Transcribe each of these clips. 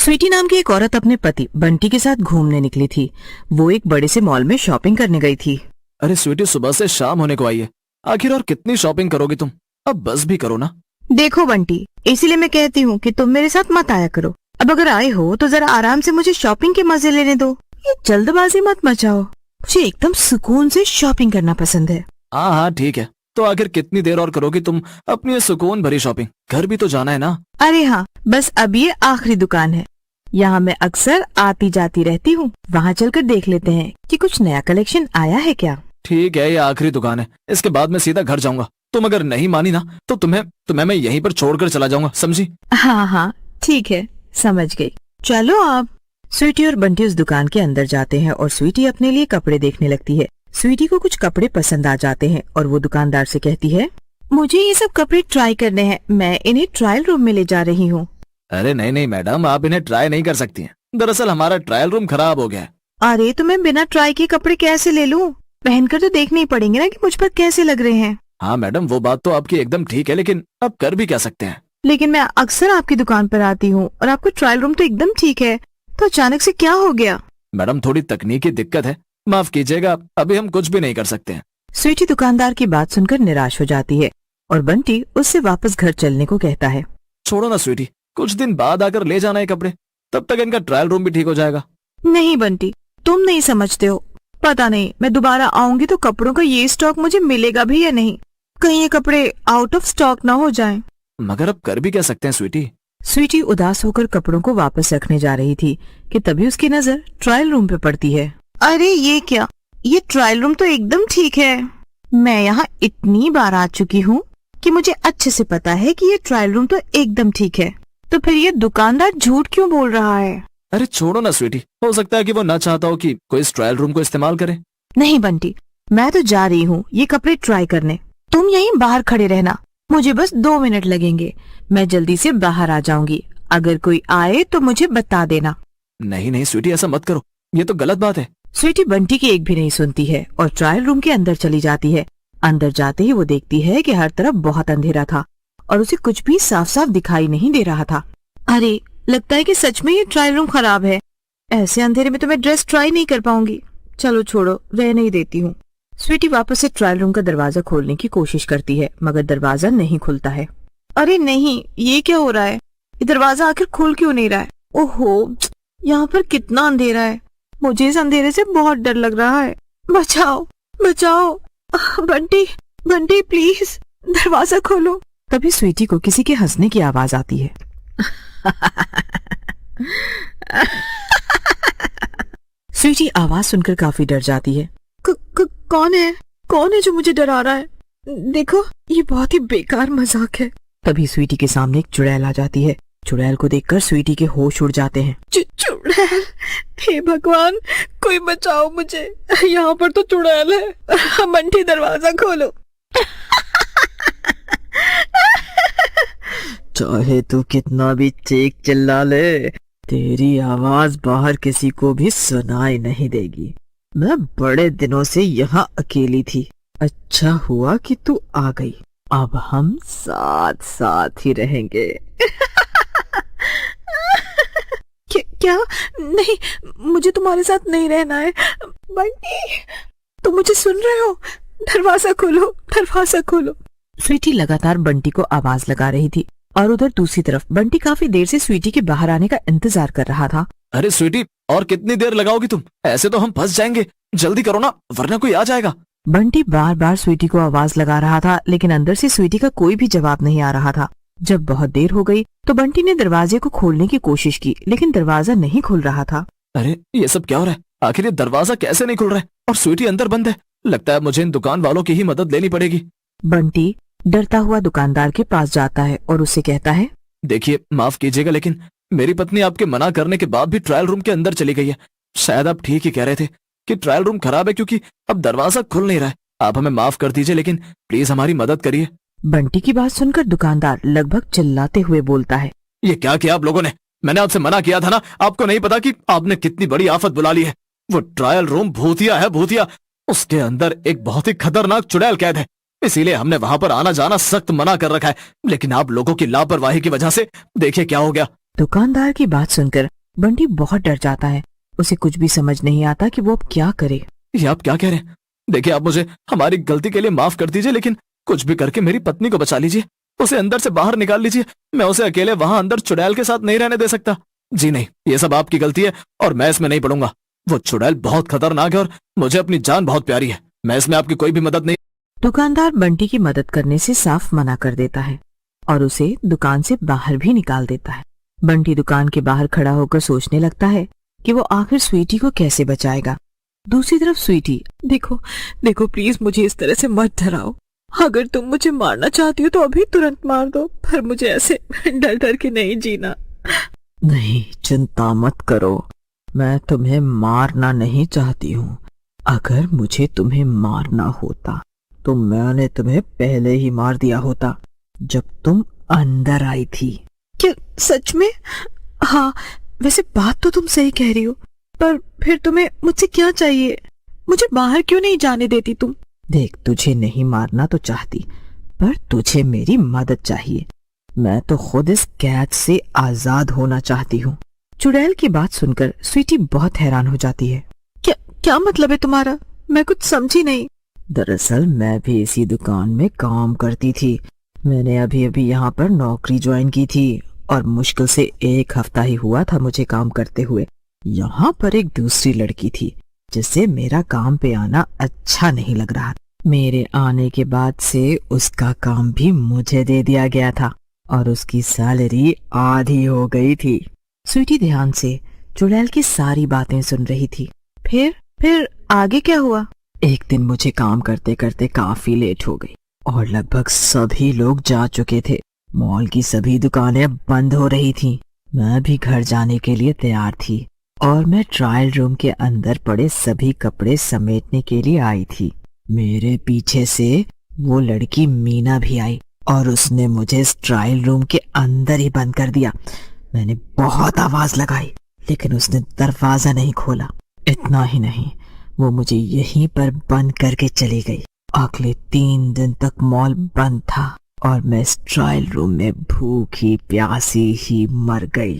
स्वीटी नाम की एक औरत अपने पति बंटी के साथ घूमने निकली थी। वो एक बड़े से मॉल में शॉपिंग करने गई थी। अरे स्वीटी, सुबह से शाम होने को आई है, आखिर और कितनी शॉपिंग करोगी तुम? अब बस भी करो ना। देखो बंटी, इसीलिए मैं कहती हूँ कि तुम मेरे साथ मत आया करो। अब अगर आए हो तो जरा आराम से मुझे शॉपिंग के मजे लेने दो। ये जल्दबाजी मत मचाओ, मुझे एकदम सुकून से शॉपिंग करना पसंद है। हाँ हाँ ठीक है, तो आखिर कितनी देर और करोगी तुम अपनी ये सुकून भरी शॉपिंग? घर भी तो जाना है ना। अरे हाँ, बस अब ये आखिरी दुकान है, यहाँ मैं अक्सर आती जाती रहती हूँ। वहाँ चलकर देख लेते हैं कि कुछ नया कलेक्शन आया है क्या। ठीक है, ये आखिरी दुकान है, इसके बाद मैं सीधा घर जाऊंगा। तुम अगर नहीं मानी ना तो तुम्हें मैं यहीं पर छोड़कर चला जाऊंगा, समझी? हाँ हाँ ठीक है, समझ गई। चलो आप। स्वीटी और बंटी उस दुकान के अंदर जाते हैं और स्वीटी अपने लिए कपड़े देखने लगती है। स्वीटी को कुछ कपड़े पसंद आ जाते हैं और वो दुकानदार से कहती है, मुझे ये सब कपड़े ट्राई करने हैं, मैं इन्हें ट्रायल रूम में ले जा रही हूँ। अरे नहीं नहीं मैडम, आप इन्हें ट्राई नहीं कर सकती हैं। दरअसल हमारा ट्रायल रूम खराब हो गया है। अरे तो मैं बिना ट्राई के कपड़े कैसे ले लूँ? पहनकर तो देखने ही पड़ेंगे ना कि मुझ पर कैसे लग रहे हैं। हाँ मैडम, वो बात तो आपकी एकदम ठीक है, लेकिन अब कर भी क्या सकते हैं। लेकिन मैं अक्सर आपकी दुकान पर आती हूँ और आपका ट्रायल रूम तो एकदम ठीक है, तो अचानक से क्या हो गया? मैडम, थोड़ी तकनीकी दिक्कत है, माफ कीजिएगा, अभी हम कुछ भी नहीं कर सकते हैं। स्वीटी दुकानदार की बात सुनकर निराश हो जाती है और बंटी उससे वापस घर चलने को कहता है। छोड़ो ना स्वीटी, कुछ दिन बाद आकर ले जाना है कपड़े, तब तक इनका ट्रायल रूम भी ठीक हो जाएगा। नहीं बंटी, तुम नहीं समझते हो। पता नहीं मैं दोबारा आऊंगी तो कपड़ों का ये स्टॉक मुझे मिलेगा भी या नहीं। कहीं ये कपड़े आउट ऑफ स्टॉक ना हो जाएं। मगर अब कर भी क्या सकते हैं स्वीटी? स्वीटी उदास होकर कपड़ों को वापस रखने जा रही थी कि तभी उसकी नजर ट्रायल रूम पे पड़ती है। अरे ये क्या, ये ट्रायल रूम तो एकदम ठीक है। मैं यहाँ इतनी बार आ चुकी हूँ कि मुझे अच्छे से पता है कि ये ट्रायल रूम तो एकदम ठीक है, तो फिर ये दुकानदार झूठ क्यों बोल रहा है? अरे छोड़ो ना स्वीटी, हो सकता है कि वो ना चाहता हो कि कोई इस ट्रायल रूम को इस्तेमाल करे। नहीं बंटी, मैं तो जा रही हूँ ये कपड़े ट्राई करने। तुम यहीं बाहर खड़े रहना, मुझे बस 2 मिनट लगेंगे, मैं जल्दी से बाहर आ जाऊंगी। अगर कोई आए तो मुझे बता देना। नहीं नहीं स्वीटी, ऐसा मत करो, ये तो गलत बात है। स्वीटी बंटी की एक भी नहीं सुनती है और ट्रायल रूम के अंदर चली जाती है। अंदर जाते ही वो देखती है कि हर तरफ बहुत अंधेरा था और उसे कुछ भी साफ साफ दिखाई नहीं दे रहा था। अरे लगता है कि सच में ये ट्रायल रूम खराब है। ऐसे अंधेरे में तो मैं ड्रेस ट्राई नहीं कर पाऊंगी। चलो छोड़ो, रहने ही देती हूँ। स्वीटी वापस से ट्रायल रूम का दरवाजा खोलने की कोशिश करती है मगर दरवाजा नहीं खुलता है। अरे नहीं, ये क्या हो रहा है? ये दरवाजा आखिर खुल क्यों नहीं रहा है? ओहो, यहाँ पर कितना अंधेरा है, मुझे इस अंधेरे से बहुत डर लग रहा है। बचाओ बचाओ, बंटी बंटी प्लीज दरवाजा खोलो। तभी स्वीटी को किसी के हंसने की आवाज आती है। स्वीटी आवाज सुनकर काफी डर जाती है। कौन है? कौन है जो मुझे डरा रहा है? देखो, ये बहुत ही बेकार मजाक है। तभी स्वीटी के सामने एक चुड़ैल आ जाती है। चुड़ैल को देखकर स्वीटी के होश उड़ जाते हैं। चुड़ैल, हे भगवान, कोई बचाओ मुझे, यहाँ पर तो चुड़ैल है। बंटी दरवाजा खोलो। चाहे तू कितना भी चीख चिल्ला ले, तेरी आवाज बाहर किसी को भी सुनाई नहीं देगी। मैं बड़े दिनों से यहाँ अकेली थी, अच्छा हुआ कि तू आ गई। अब हम साथ साथ ही रहेंगे। क्या? नहीं, मुझे तुम्हारे साथ नहीं रहना है। बंटी, तुम मुझे सुन रहे हो? दरवाजा खोलो, दरवाजा खोलो। स्वीटी लगातार बंटी को आवाज लगा रही थी और उधर दूसरी तरफ बंटी काफी देर से स्वीटी के बाहर आने का इंतजार कर रहा था। अरे स्वीटी, और कितनी देर लगाओगी तुम? ऐसे तो हम फंस जाएंगे, जल्दी करो ना वरना कोई आ जाएगा। बंटी बार बार स्वीटी को आवाज लगा रहा था लेकिन अंदर से स्वीटी का कोई भी जवाब नहीं आ रहा था। जब बहुत देर हो गई तो बंटी ने दरवाजे को खोलने की कोशिश की लेकिन दरवाजा नहीं खुल रहा था। अरे ये सब क्या हो रहा है? आखिर ये दरवाजा कैसे नहीं खुल रहा है और स्वीटी अंदर बंद है? लगता है मुझे इन दुकान वालों की ही मदद लेनी पड़ेगी। बंटी डरता हुआ दुकानदार के पास जाता है और उससे कहता है, देखिए माफ कीजिएगा, लेकिन मेरी पत्नी आपके मना करने के बाद भी ट्रायल रूम के अंदर चली गई है। शायद आप ठीक ही कह रहे थे कि ट्रायल रूम खराब है क्योंकि अब दरवाजा खुल नहीं रहा है। आप हमें माफ कर दीजिए, लेकिन प्लीज हमारी मदद करिए। बंटी की बात सुनकर दुकानदार लगभग चिल्लाते हुए बोलता है, ये क्या किया आप लोगों ने? मैंने आपसे मना किया था ना। आपको नहीं पता कि आपने कितनी बड़ी आफत बुला ली है? वो ट्रायल रूम भूतिया है, भूतिया। उसके अंदर एक बहुत ही खतरनाक चुड़ैल कैद है, इसीलिए हमने वहां पर आना जाना सख्त मना कर रखा है। लेकिन आप लोगों की लापरवाही की वजह से देखिए क्या हो गया। दुकानदार की बात सुनकर बंटी बहुत डर जाता है। उसे कुछ भी समझ नहीं आता कि वो अब क्या करे। ये आप क्या कह रहे हैं? देखिए, आप मुझे हमारी गलती के लिए माफ कर दीजिए, लेकिन कुछ भी करके मेरी पत्नी को बचा लीजिए। उसे अंदर से बाहर निकाल लीजिए। मैं उसे अकेले वहां अंदर चुड़ैल के साथ नहीं रहने दे सकता। जी नहीं, ये सब आपकी गलती है और मैं इसमें नहीं पड़ूंगा। वो चुड़ैल बहुत खतरनाक है और मुझे अपनी जान बहुत प्यारी है। मैं इसमें आपकी कोई भी मदद नहीं। दुकानदार बंटी की मदद करने से साफ मना कर देता है और उसे दुकान से बाहर भी निकाल देता है। बंटी दुकान के बाहर खड़ा होकर सोचने लगता है कि वो आखिर स्वीटी को कैसे बचाएगा। दूसरी तरफ स्वीटी, देखो देखो प्लीज मुझे इस तरह से मत डराओ। अगर तुम मुझे मारना चाहती हो तो अभी तुरंत मार दो, पर मुझे ऐसे डर डर के नहीं जीना। नहीं, चिंता मत करो, मैं तुम्हें मारना नहीं चाहती हूँ। अगर मुझे तुम्हें मारना होता तो मैंने तुम्हें पहले ही मार दिया होता, जब तुम अंदर आई थी। क्या सच में? हाँ, वैसे बात तो तुम सही कह रही हो, पर फिर तुम्हें मुझसे क्या चाहिए? मुझे बाहर क्यों नहीं जाने देती तुम? देख, तुझे नहीं मारना तो चाहती, पर तुझे मेरी मदद चाहिए। मैं तो खुद इस कैद से आजाद होना चाहती हूँ। चुड़ैल की बात सुनकर स्वीटी बहुत हैरान हो जाती है। क्या क्या मतलब है तुम्हारा? मैं कुछ समझी नहीं। दरअसल मैं भी इसी दुकान में काम करती थी। मैंने अभी अभी यहाँ पर नौकरी ज्वाइन की थी और मुश्किल से 1 हफ्ता ही हुआ था मुझे काम करते हुए। यहाँ पर एक दूसरी लड़की थी जिससे मेरा काम पे आना अच्छा नहीं लग रहा। मेरे आने के बाद से उसका काम भी मुझे दे दिया गया था और उसकी सैलरी आधी हो गई थी। स्वीटी ध्यान से चुड़ैल की सारी बातें सुन रही थी। फिर आगे क्या हुआ? एक दिन मुझे काम करते करते काफी लेट हो गई और लगभग सभी लोग जा चुके थे। मॉल की सभी दुकानें बंद हो रही थीं। मैं भी घर जाने के लिए तैयार थी और मैं ट्रायल रूम के अंदर पड़े सभी कपड़े समेटने के लिए आई थी। मेरे पीछे से वो लड़की मीना भी आई और उसने मुझे इस ट्रायल रूम के अंदर ही बंद कर दिया। मैंने बहुत आवाज लगाई लेकिन उसने दरवाजा नहीं खोला। इतना ही नहीं, वो मुझे यहीं पर बंद करके चली गई। अगले 3 दिन तक मॉल बंद था और मैं इस ट्रायल रूम में भूखी प्यासी ही मर गई।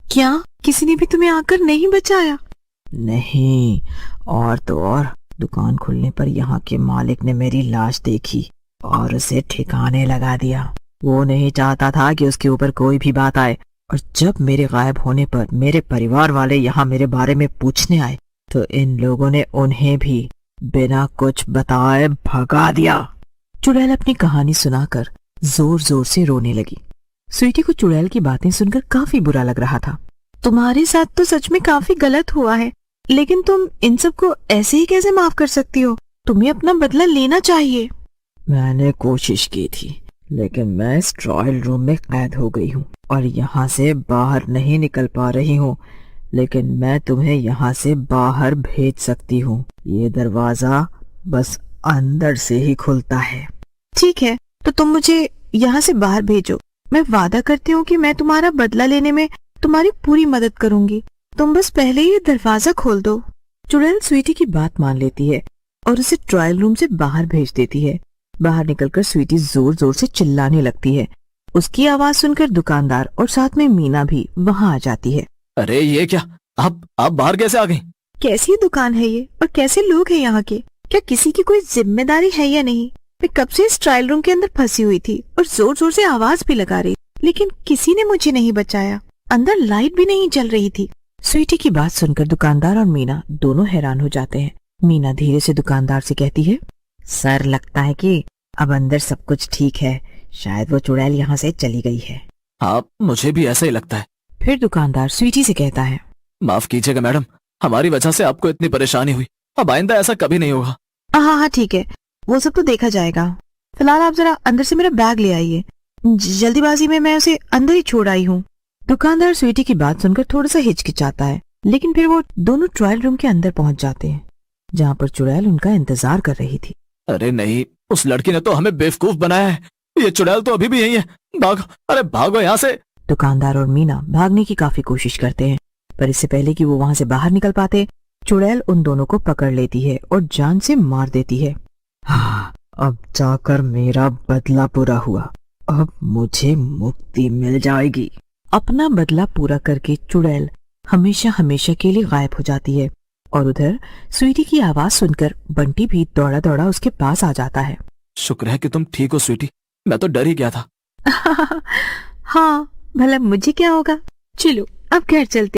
क्या किसी ने भी तुम्हें आकर नहीं बचाया? नहीं, और तो और दुकान खुलने पर यहाँ के मालिक ने मेरी लाश देखी और उसे ठिकाने लगा दिया। वो नहीं चाहता था कि उसके ऊपर कोई भी बात आए, और जब मेरे गायब होने पर मेरे परिवार वाले यहाँ मेरे बारे में पूछने आए तो इन लोगों ने उन्हें भी बिना कुछ बताए भगा दिया। चुड़ैल अपनी कहानी सुनाकर जोर जोर से रोने लगी। स्वीटी को चुड़ैल की बातें सुनकर काफी बुरा लग रहा था। तुम्हारे साथ तो सच में काफी गलत हुआ है, लेकिन तुम इन सब को ऐसे ही कैसे माफ कर सकती हो? तुम्हें अपना बदला लेना चाहिए। मैंने कोशिश की थी, लेकिन मैं इस ट्रायल रूम में कैद हो गई हूँ और यहाँ से बाहर नहीं निकल पा रही हूँ। लेकिन मैं तुम्हें यहाँ से बाहर भेज सकती हूँ। ये दरवाजा बस अंदर से ही खुलता है। ठीक है, तो तुम मुझे यहाँ से बाहर भेजो। मैं वादा करती हूँ कि मैं तुम्हारा बदला लेने में तुम्हारी पूरी मदद करूंगी। तुम बस पहले ही दरवाजा खोल दो। चुड़ैल स्वीटी की बात मान लेती है और उसे ट्रायल रूम से बाहर भेज देती है। बाहर निकलकर स्वीटी जोर जोर से चिल्लाने लगती है। उसकी आवाज सुनकर दुकानदार और साथ में मीना भी वहाँ आ जाती है। अरे ये क्या, आप बाहर कैसे आ गई? कैसी दुकान है ये और कैसे लोग हैं यहाँ के? क्या किसी की कोई जिम्मेदारी है या नहीं? मैं कब से इस ट्रायल रूम के अंदर फंसी हुई थी और जोर जोर से आवाज भी लगा रही, लेकिन किसी ने मुझे नहीं बचाया। अंदर लाइट भी नहीं जल रही थी। स्वीटी की बात सुनकर दुकानदार और मीना दोनों हैरान हो जाते हैं। मीना धीरे से दुकानदार से कहती है, सर लगता है कि अब अंदर सब कुछ ठीक है। शायद वो चुड़ैल यहाँ से चली गई है। हाँ, मुझे भी ऐसा ही लगता है। फिर दुकानदार स्वीटी से कहता है, माफ कीजिएगा मैडम, हमारी वजह से आपको इतनी परेशानी हुई। अब आइंदा ऐसा कभी नहीं होगा। हाँ ठीक है, वो सब तो देखा जाएगा। फिलहाल आप जरा अंदर से मेरा बैग ले आइए। जल्दीबाजी में मैं उसे अंदर ही छोड़ आई हूँ। दुकानदार स्वीटी की बात सुनकर थोड़ा सा हिचकिचाता है, लेकिन फिर वो दोनों ट्रायल रूम के अंदर पहुंच जाते हैं जहाँ पर चुड़ैल उनका इंतजार कर रही थी। अरे नहीं, उस लड़की ने तो हमें बेवकूफ बनाया है। ये चुड़ैल तो अभी भी यही है। भागो, अरे भागो यहाँ से। दुकानदार और मीना भागने की काफी कोशिश करते हैं, पर इससे पहले कि वो वहां से बाहर निकल पाते, चुड़ैल उन दोनों को पकड़ लेती है और जान से मार देती है। हाँ, अब जाकर मेरा बदला पूरा हुआ। अब मुझे मुक्ति मिल जाएगी। अपना बदला पूरा करके चुड़ैल हमेशा हमेशा के लिए गायब हो जाती है। और उधर स्वीटी की आवाज सुनकर बंटी भी दौड़ा दौड़ा उसके पास आ जाता है। शुक्र है कि तुम ठीक हो स्वीटी, मैं तो डर ही गया था। हाँ, भला मुझे क्या होगा। चलो अब घर चलते।